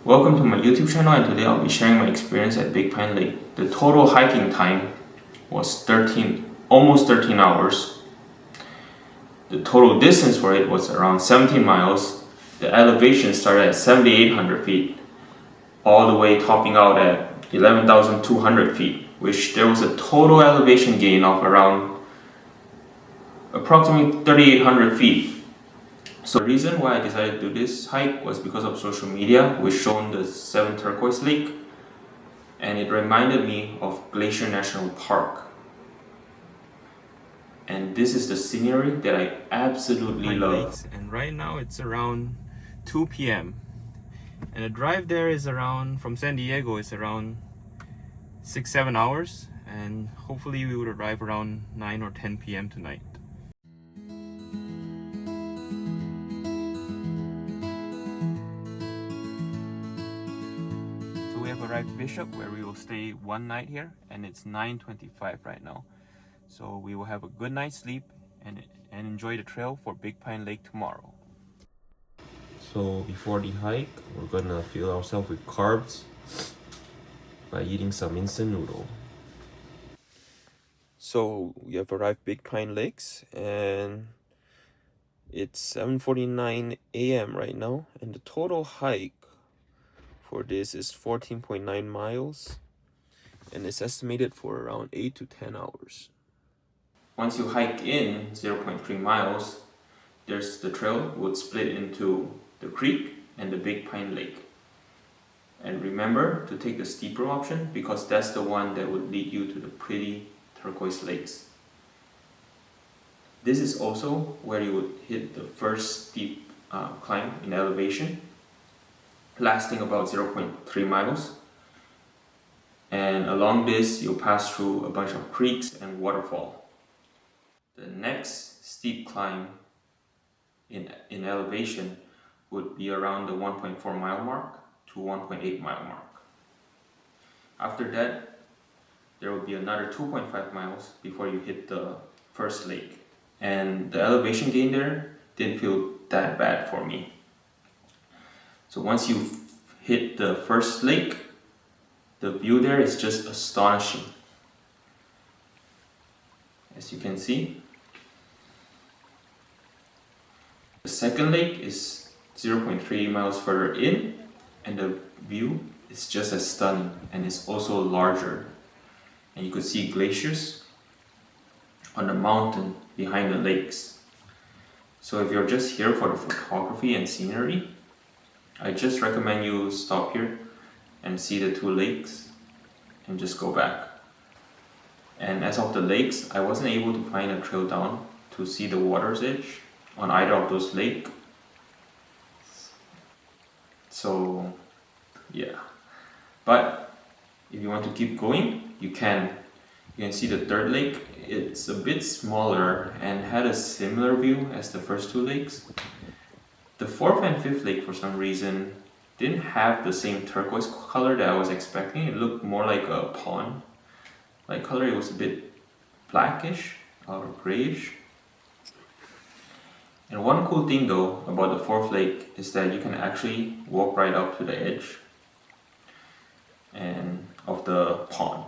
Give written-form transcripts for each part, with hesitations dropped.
Welcome to my YouTube channel, and today I'll be sharing my experience at Big Pine Lake. The total hiking time was almost 13 hours. The total distance for it was around 17 miles. The elevation started at 7,800 feet, all the way topping out at 11,200 feet, which there was a total elevation gain of around approximately 3,800 feet. So the reason why I decided to do this hike was because of social media, which shown the 7 turquoise lake, and it reminded me of Glacier National Park. And this is the scenery that I absolutely love. And right now it's around 2 p.m. and the drive there is around, from San Diego, is around 6-7 hours, and hopefully we would arrive around 9 or 10 p.m. tonight. We have arrived Bishop, where we will stay one night here, and it's 9:25 right now. So we will have a good night's sleep and enjoy the trail for Big Pine Lake tomorrow. So before the hike, we're gonna fill ourselves with carbs by eating some instant noodle. So we have arrived Big Pine Lakes, and it's 7:49 a.m. right now, and the total hike for this is 14.9 miles, and it's estimated for around 8 to 10 hours. Once you hike in 0.3 miles, the trail would split into the creek and the Big Pine Lake. And remember to take the steeper option, because that's the one that would lead you to the pretty turquoise lakes. This is also where you would hit the first steep climb in elevation, lasting about 0.3 miles. And along this, you'll pass through a bunch of creeks and waterfall. The next steep climb in elevation would be around the 1.4 mile mark to 1.8 mile mark. After that, there will be another 2.5 miles before you hit the first lake. And the elevation gain there didn't feel that bad for me. So once you hit the first lake, the view there is just astonishing. As you can see, the second lake is 0.3 miles further in, and the view is just as stunning, and it's also larger. And you could see glaciers on the mountain behind the lakes. So if you're just here for the photography and scenery, I just recommend you stop here and see the 2 lakes and just go back. And as of the lakes, I wasn't able to find a trail down to see the water's edge on either of those lakes. So yeah, but if you want to keep going, you can. You can see the third lake. It's a bit smaller and had a similar view as the first 2 lakes. The 4th and 5th lake, for some reason, didn't have the same turquoise color that I was expecting. It looked more like a pond like color. It was a bit blackish or grayish. And one cool thing though about the 4th lake is that you can actually walk right up to the edge of the pond.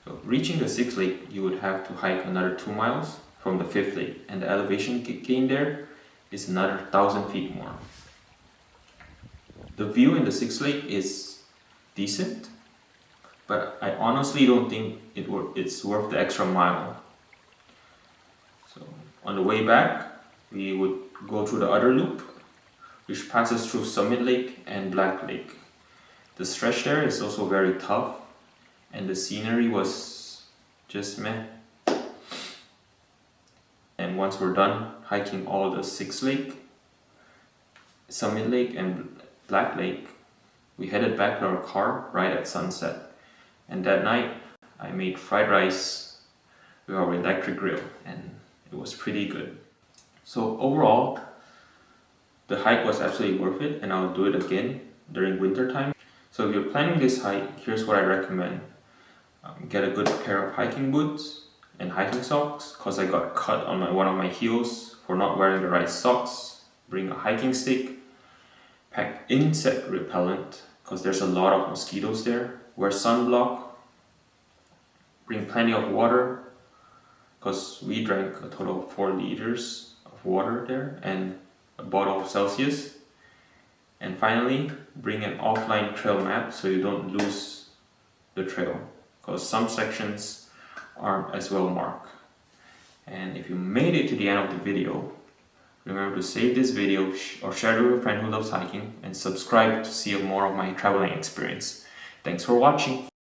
So reaching the 6th lake, you would have to hike another 2 miles from the 5th lake, and the elevation gain there is another 1,000 feet more. The view in the 6th lake is decent, but I honestly don't think it's worth the extra mile. So on the way back, we would go through the other loop, which passes through Summit Lake and Black Lake. The stretch there is also very tough, and the scenery was just meh. And once we're done hiking all the 6th lake, Summit Lake and Black Lake, we headed back to our car right at sunset. And that night, I made fried rice with our electric grill, and it was pretty good. So overall, the hike was absolutely worth it, and I'll do it again during winter time. So if you're planning this hike, here's what I recommend. Get a good pair of hiking boots and hiking socks, because I got cut on one of my heels for not wearing the right socks. Bring a hiking stick, pack insect repellent, because there's a lot of mosquitoes there. Wear sunblock, bring plenty of water, because we drank a total of 4 liters of water there and a bottle of Celsius. And finally, bring an offline trail map so you don't lose the trail, because some sections aren't as well marked. And if you made it to the end of the video, remember to save this video or share it with a friend who loves hiking, and subscribe to see more of my traveling experience. Thanks for watching.